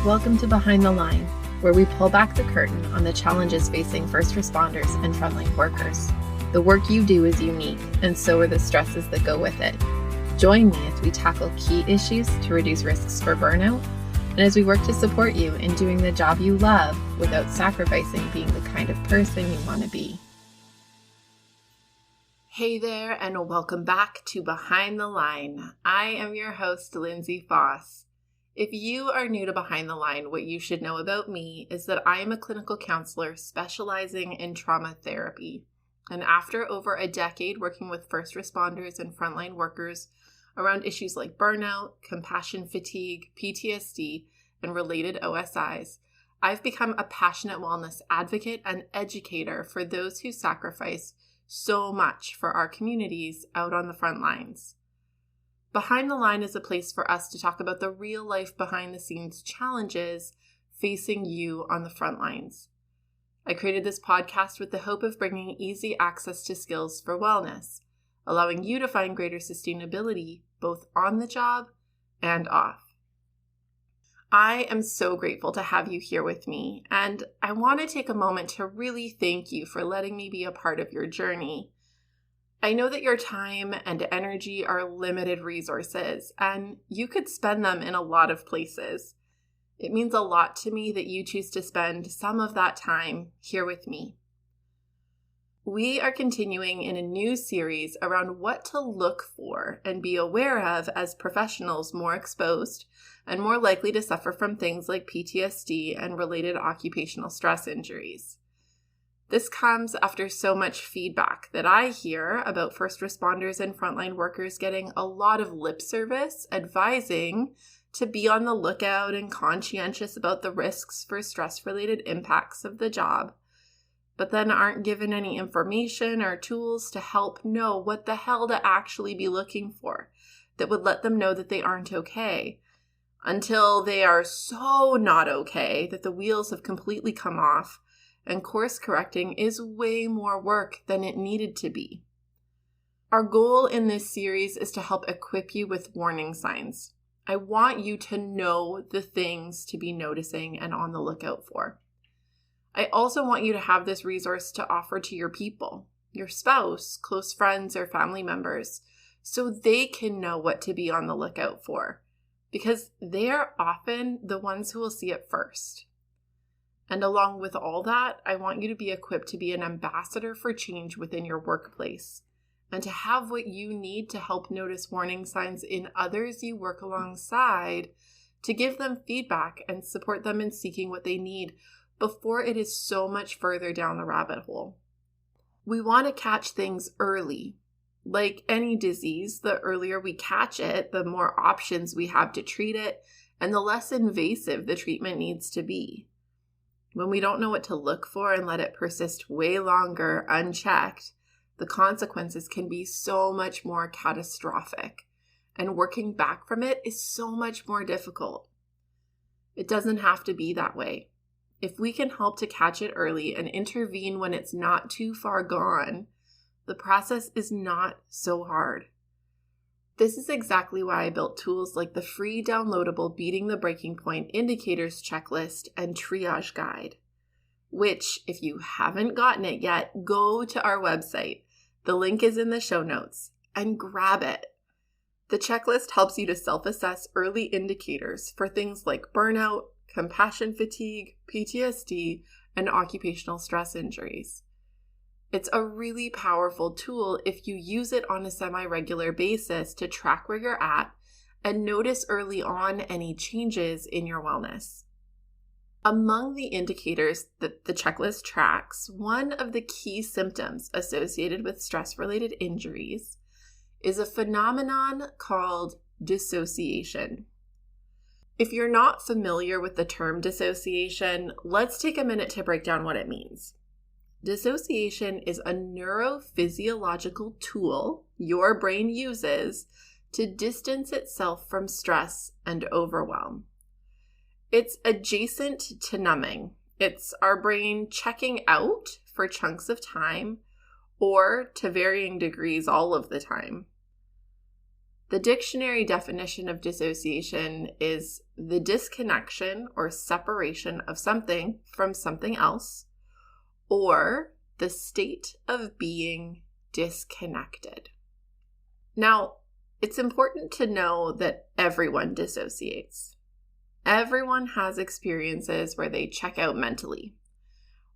Welcome to Behind the Line, where we pull back the curtain on the challenges facing first responders and frontline workers. The work you do is unique, and so are the stresses that go with it. Join me as we tackle key issues to reduce risks for burnout, and as we work to support you in doing the job you love without sacrificing being the kind of person you want to be. Hey there, and welcome back to Behind the Line. I am your host, Lindsay Faas. If you are new to Behind the Line, what you should know about me is that I am a clinical counselor specializing in trauma therapy. And after over a decade working with first responders and frontline workers around issues like burnout, compassion fatigue, PTSD, and related OSIs, I've become a passionate wellness advocate and educator for those who sacrifice so much for our communities out on the front lines. Behind the Line is a place for us to talk about the real life behind the scenes challenges facing you on the front lines. I created this podcast with the hope of bringing easy access to skills for wellness, allowing you to find greater sustainability both on the job and off. I am so grateful to have you here with me, and I want to take a moment to really thank you for letting me be a part of your journey. I know that your time and energy are limited resources, and you could spend them in a lot of places. It means a lot to me that you choose to spend some of that time here with me. We are continuing in a new series around what to look for and be aware of as professionals more exposed and more likely to suffer from things like PTSD and related occupational stress injuries. This comes after so much feedback that I hear about first responders and frontline workers getting a lot of lip service advising to be on the lookout and conscientious about the risks for stress-related impacts of the job, but then aren't given any information or tools to help know what the hell to actually be looking for that would let them know that they aren't okay, until they are so not okay that the wheels have completely come off and course correcting is way more work than it needed to be. Our goal in this series is to help equip you with warning signs. I want you to know the things to be noticing and on the lookout for. I also want you to have this resource to offer to your people, your spouse, close friends, or family members, so they can know what to be on the lookout for, because they are often the ones who will see it first. And along with all that, I want you to be equipped to be an ambassador for change within your workplace and to have what you need to help notice warning signs in others you work alongside to give them feedback and support them in seeking what they need before it is so much further down the rabbit hole. We want to catch things early. Like any disease, the earlier we catch it, the more options we have to treat it, and the less invasive the treatment needs to be. When we don't know what to look for and let it persist way longer unchecked, the consequences can be so much more catastrophic, and working back from it is so much more difficult. It doesn't have to be that way. If we can help to catch it early and intervene when it's not too far gone, the process is not so hard. This is exactly why I built tools like the free downloadable Beating the Breaking Point Indicators Checklist and Triage Guide, which, if you haven't gotten it yet, go to our website. The link is in the show notes, and grab it. The checklist helps you to self-assess early indicators for things like burnout, compassion fatigue, PTSD, and occupational stress injuries. It's a really powerful tool if you use it on a semi-regular basis to track where you're at and notice early on any changes in your wellness. Among the indicators that the checklist tracks, one of the key symptoms associated with stress-related injuries is a phenomenon called dissociation. If you're not familiar with the term dissociation, let's take a minute to break down what it means. Dissociation is a neurophysiological tool your brain uses to distance itself from stress and overwhelm. It's adjacent to numbing. It's our brain checking out for chunks of time or, to varying degrees, all of the time. The dictionary definition of dissociation is the disconnection or separation of something from something else, or the state of being disconnected. Now, it's important to know that everyone dissociates. Everyone has experiences where they check out mentally.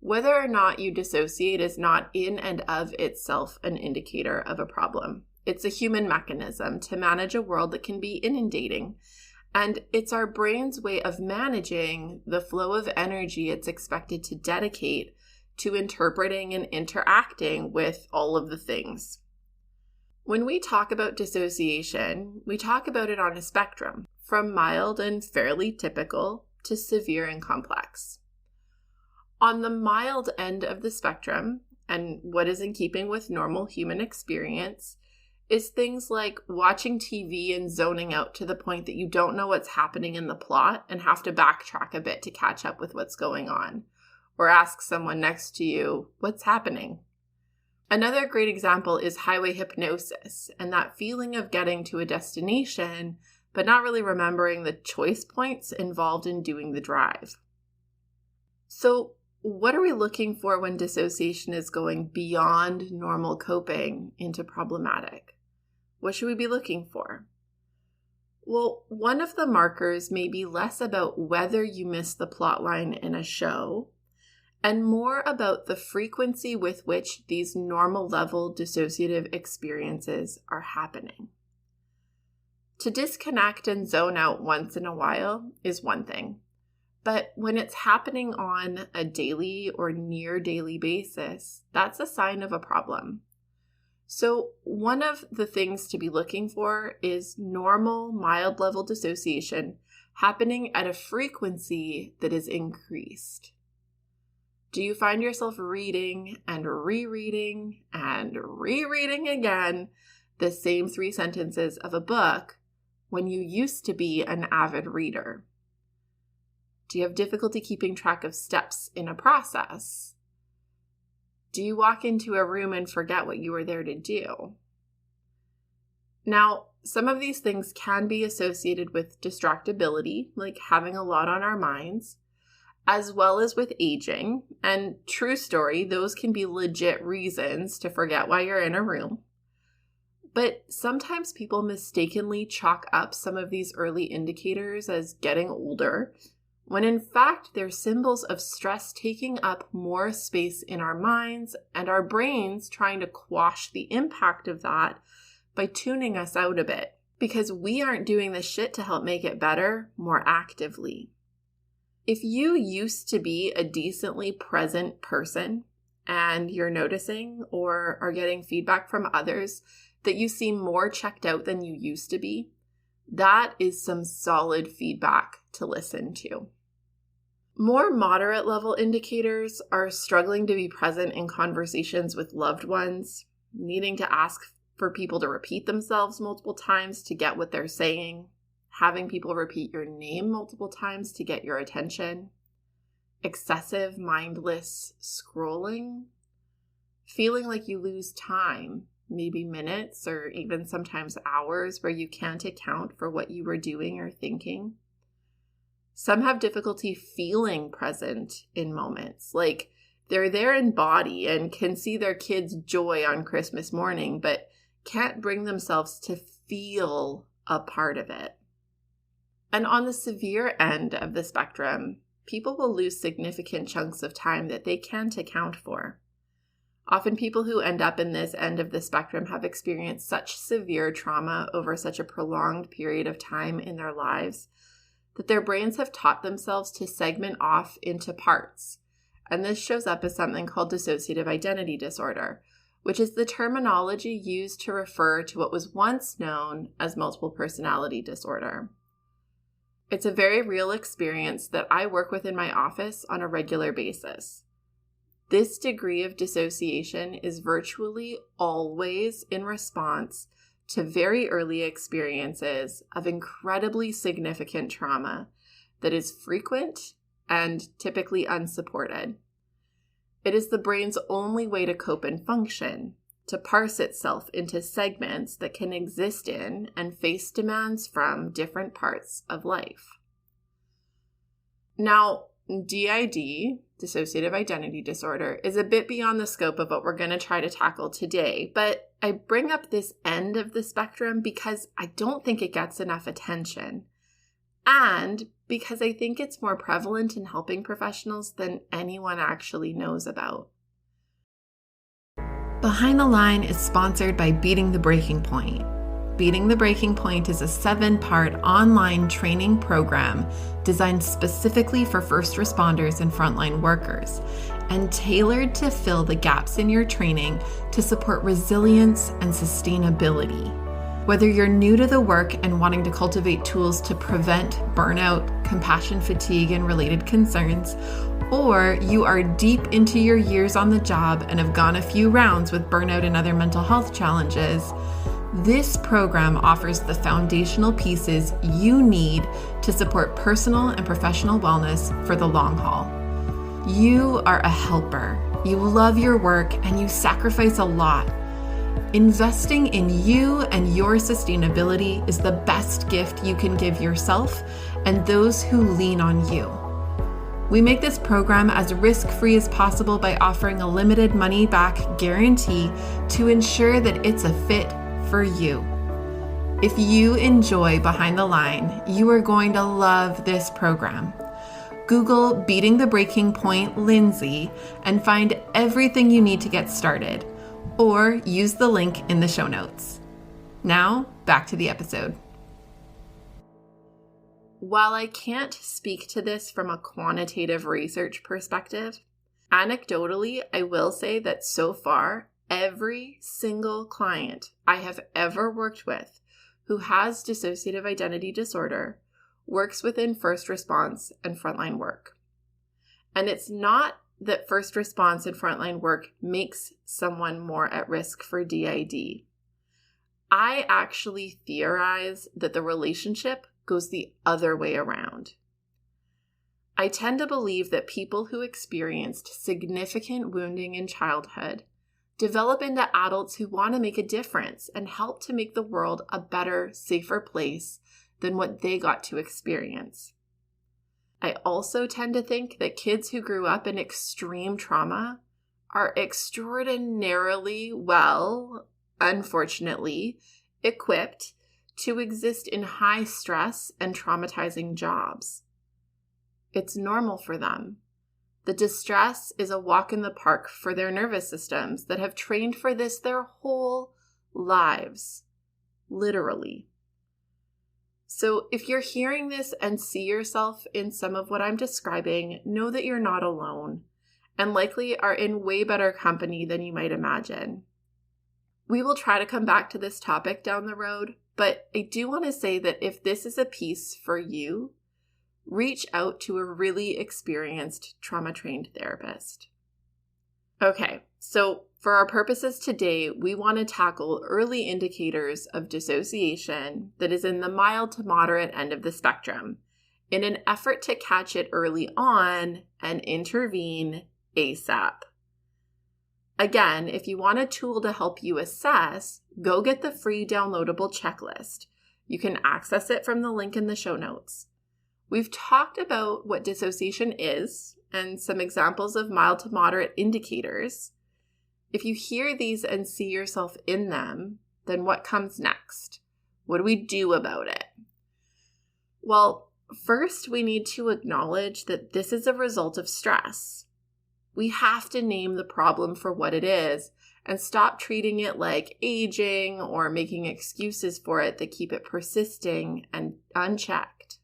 Whether or not you dissociate is not in and of itself an indicator of a problem. It's a human mechanism to manage a world that can be inundating, and it's our brain's way of managing the flow of energy it's expected to dedicate to interpreting and interacting with all of the things. When we talk about dissociation, we talk about it on a spectrum, from mild and fairly typical to severe and complex. On the mild end of the spectrum, and what is in keeping with normal human experience, is things like watching TV and zoning out to the point that you don't know what's happening in the plot and have to backtrack a bit to catch up with what's going on, or ask someone next to you, what's happening? Another great example is highway hypnosis and that feeling of getting to a destination, but not really remembering the choice points involved in doing the drive. So, what are we looking for when dissociation is going beyond normal coping into problematic? What should we be looking for? Well, one of the markers may be less about whether you miss the plotline in a show and more about the frequency with which these normal level dissociative experiences are happening. To disconnect and zone out once in a while is one thing. But when it's happening on a daily or near daily basis, that's a sign of a problem. So one of the things to be looking for is normal, mild level dissociation happening at a frequency that is increased. Do you find yourself reading and rereading and rereading again the same 3 sentences of a book when you used to be an avid reader? Do you have difficulty keeping track of steps in a process? Do you walk into a room and forget what you were there to do? Now, some of these things can be associated with distractibility, like having a lot on our minds, as well as with aging. And true story, those can be legit reasons to forget why you're in a room. But sometimes people mistakenly chalk up some of these early indicators as getting older, when in fact they're symbols of stress taking up more space in our minds and our brains trying to quash the impact of that by tuning us out a bit, because we aren't doing the shit to help make it better more actively. If you used to be a decently present person and you're noticing or are getting feedback from others that you seem more checked out than you used to be, that is some solid feedback to listen to. More moderate level indicators are struggling to be present in conversations with loved ones, needing to ask for people to repeat themselves multiple times to get what they're saying, having people repeat your name multiple times to get your attention, excessive mindless scrolling, feeling like you lose time, maybe minutes or even sometimes hours where you can't account for what you were doing or thinking. Some have difficulty feeling present in moments, like they're there in body and can see their kids' joy on Christmas morning, but can't bring themselves to feel a part of it. And on the severe end of the spectrum, people will lose significant chunks of time that they can't account for. Often people who end up in this end of the spectrum have experienced such severe trauma over such a prolonged period of time in their lives that their brains have taught themselves to segment off into parts. And this shows up as something called dissociative identity disorder, which is the terminology used to refer to what was once known as multiple personality disorder. It's a very real experience that I work with in my office on a regular basis. This degree of dissociation is virtually always in response to very early experiences of incredibly significant trauma that is frequent and typically unsupported. It is the brain's only way to cope and function, to parse itself into segments that can exist in and face demands from different parts of life. Now, DID, dissociative identity disorder, is a bit beyond the scope of what we're going to try to tackle today, but I bring up this end of the spectrum because I don't think it gets enough attention, and because I think it's more prevalent in helping professionals than anyone actually knows about. Behind the Line is sponsored by Beating the Breaking Point. Beating the Breaking Point is a 7-part online training program designed specifically for first responders and frontline workers, and tailored to fill the gaps in your training to support resilience and sustainability. Whether you're new to the work and wanting to cultivate tools to prevent burnout, compassion fatigue, and related concerns, or you are deep into your years on the job and have gone a few rounds with burnout and other mental health challenges, this program offers the foundational pieces you need to support personal and professional wellness for the long haul. You are a helper. You love your work and you sacrifice a lot. Investing in you and your sustainability is the best gift you can give yourself and those who lean on you. We make this program as risk-free as possible by offering a limited money-back guarantee to ensure that it's a fit for you. If you enjoy Behind the Line, you are going to love this program. Google Beating the Breaking Point Lindsay and find everything you need to get started, or use the link in the show notes. Now, back to the episode. While I can't speak to this from a quantitative research perspective, anecdotally, I will say that so far, every single client I have ever worked with who has dissociative identity disorder works within first response and frontline work. And it's not that first response and frontline work makes someone more at risk for DID. I actually theorize that the relationship goes the other way around. I tend to believe that people who experienced significant wounding in childhood develop into adults who want to make a difference and help to make the world a better, safer place than what they got to experience. I also tend to think that kids who grew up in extreme trauma are extraordinarily well, unfortunately, equipped to exist in high stress and traumatizing jobs. It's normal for them. The distress is a walk in the park for their nervous systems that have trained for this their whole lives, literally. So if you're hearing this and see yourself in some of what I'm describing, know that you're not alone and likely are in way better company than you might imagine. We will try to come back to this topic down the road, but I do want to say that if this is a piece for you, reach out to a really experienced trauma-trained therapist. Okay, so for our purposes today, we want to tackle early indicators of dissociation that is in the mild to moderate end of the spectrum in an effort to catch it early on and intervene ASAP. Again, if you want a tool to help you assess, go get the free downloadable checklist. You can access it from the link in the show notes. We've talked about what dissociation is and some examples of mild to moderate indicators. If you hear these and see yourself in them, then what comes next? What do we do about it? Well, first we need to acknowledge that this is a result of stress. We have to name the problem for what it is and stop treating it like aging or making excuses for it that keep it persisting and unchecked.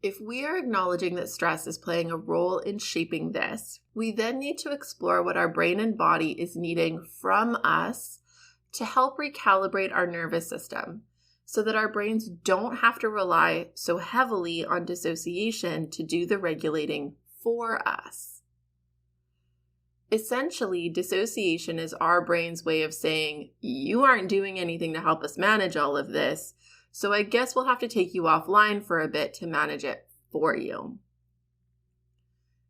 If we are acknowledging that stress is playing a role in shaping this, we then need to explore what our brain and body is needing from us to help recalibrate our nervous system so that our brains don't have to rely so heavily on dissociation to do the regulating for us. Essentially, dissociation is our brain's way of saying, you aren't doing anything to help us manage all of this, so I guess we'll have to take you offline for a bit to manage it for you.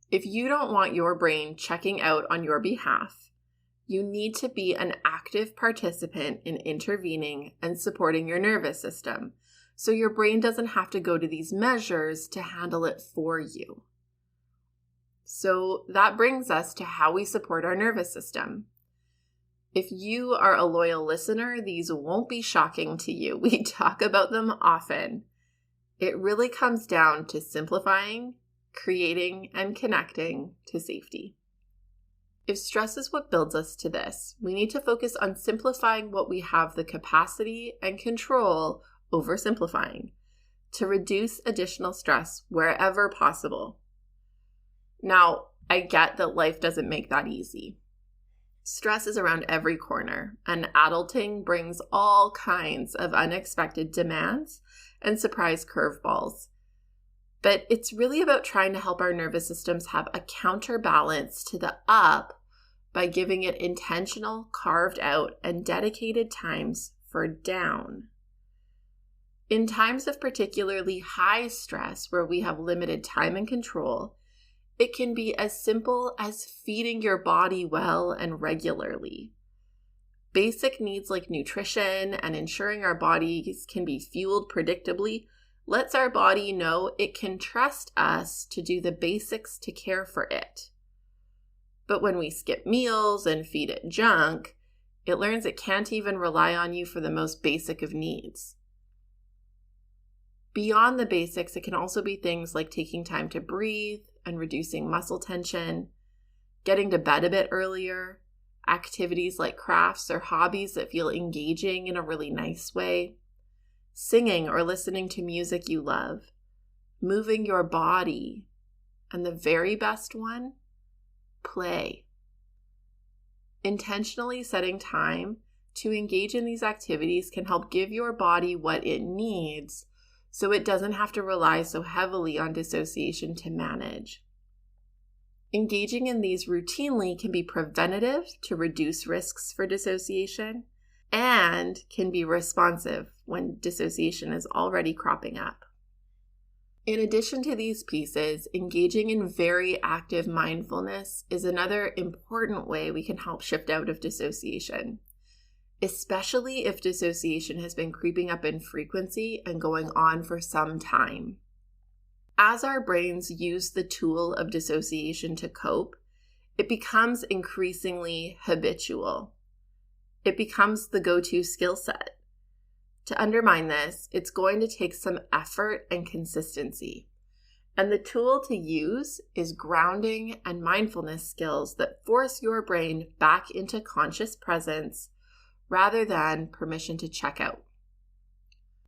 If you don't want your brain checking out on your behalf, You need to be an active participant in intervening and supporting your nervous system, so your brain doesn't have to go to these measures to handle it for you. So that brings us to how we support our nervous system. If you are a loyal listener, these won't be shocking to you. We talk about them often. It really comes down to simplifying, creating, and connecting to safety. If stress is what builds us to this, we need to focus on simplifying what we have the capacity and control over simplifying to reduce additional stress wherever possible. Now, I get that life doesn't make that easy. Stress is around every corner, and adulting brings all kinds of unexpected demands and surprise curveballs. But it's really about trying to help our nervous systems have a counterbalance to the up by giving it intentional, carved out, and dedicated times for down. In times of particularly high stress where we have limited time and control, it can be as simple as feeding your body well and regularly. Basic needs like nutrition and ensuring our bodies can be fueled predictably lets our body know it can trust us to do the basics to care for it. But when we skip meals and feed it junk, it learns it can't even rely on you for the most basic of needs. Beyond the basics, it can also be things like taking time to breathe and reducing muscle tension, getting to bed a bit earlier, activities like crafts or hobbies that feel engaging in a really nice way, singing or listening to music you love, moving your body, and the very best one, play. Intentionally setting time to engage in these activities can help give your body what it needs so it doesn't have to rely so heavily on dissociation to manage. Engaging in these routinely can be preventative to reduce risks for dissociation and can be responsive when dissociation is already cropping up. In addition to these pieces, engaging in very active mindfulness is another important way we can help shift out of dissociation, especially if dissociation has been creeping up in frequency and going on for some time. As our brains use the tool of dissociation to cope, it becomes increasingly habitual. It becomes the go-to skill set. To undermine this, it's going to take some effort and consistency. And the tool to use is grounding and mindfulness skills that force your brain back into conscious presence rather than permission to check out.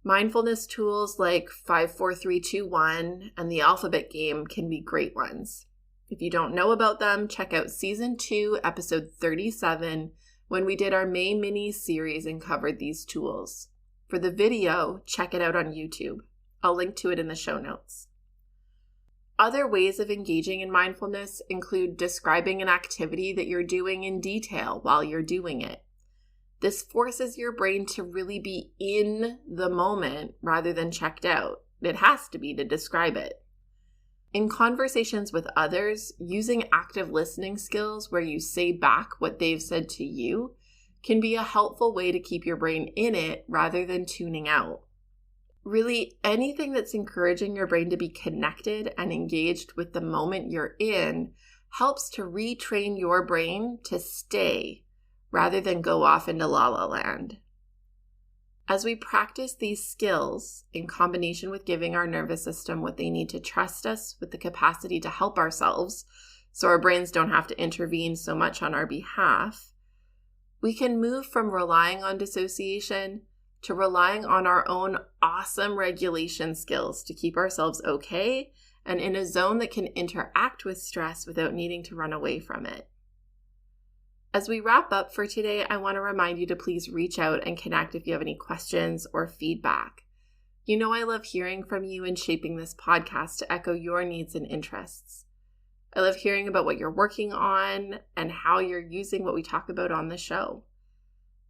Mindfulness tools like 5, 4, 3, 2, 1 and the alphabet game can be great ones. If you don't know about them, check out Season 2, Episode 37, when we did our May mini series and covered these tools. For the video, check it out on YouTube. I'll link to it in the show notes. Other ways of engaging in mindfulness include describing an activity that you're doing in detail while you're doing it. This forces your brain to really be in the moment rather than checked out. It has to be to describe it. In conversations with others, using active listening skills where you say back what they've said to you can be a helpful way to keep your brain in it rather than tuning out. Really, anything that's encouraging your brain to be connected and engaged with the moment you're in helps to retrain your brain to stay rather than go off into la-la land. As we practice these skills in combination with giving our nervous system what they need to trust us with the capacity to help ourselves so our brains don't have to intervene so much on our behalf, we can move from relying on dissociation to relying on our own awesome regulation skills to keep ourselves okay and in a zone that can interact with stress without needing to run away from it. As we wrap up for today, I want to remind you to please reach out and connect if you have any questions or feedback. You know I love hearing from you and shaping this podcast to echo your needs and interests. I love hearing about what you're working on and how you're using what we talk about on the show.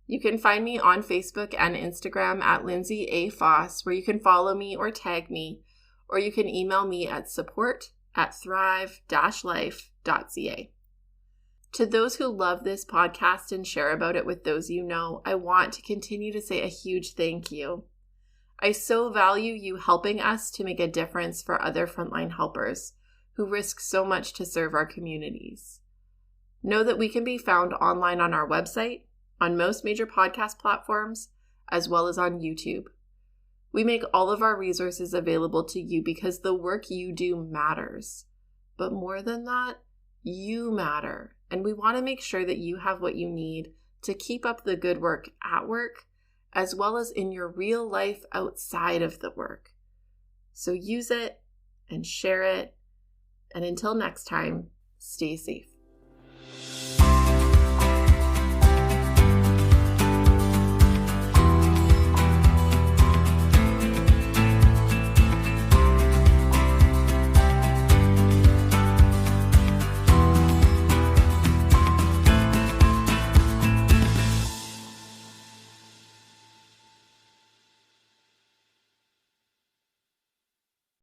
You can find me on Facebook and Instagram at Lindsay A. Faas, where you can follow me or tag me, or you can email me at support@thrive-life.ca. To those who love this podcast and share about it with those you know, I want to continue to say a huge thank you. I so value you helping us to make a difference for other frontline helpers who risk so much to serve our communities. Know that we can be found online on our website, on most major podcast platforms, as well as on YouTube. We make all of our resources available to you because the work you do matters. But more than that, you matter, and we want to make sure that you have what you need to keep up the good work at work, as well as in your real life outside of the work. So use it and share it, and until next time, stay safe.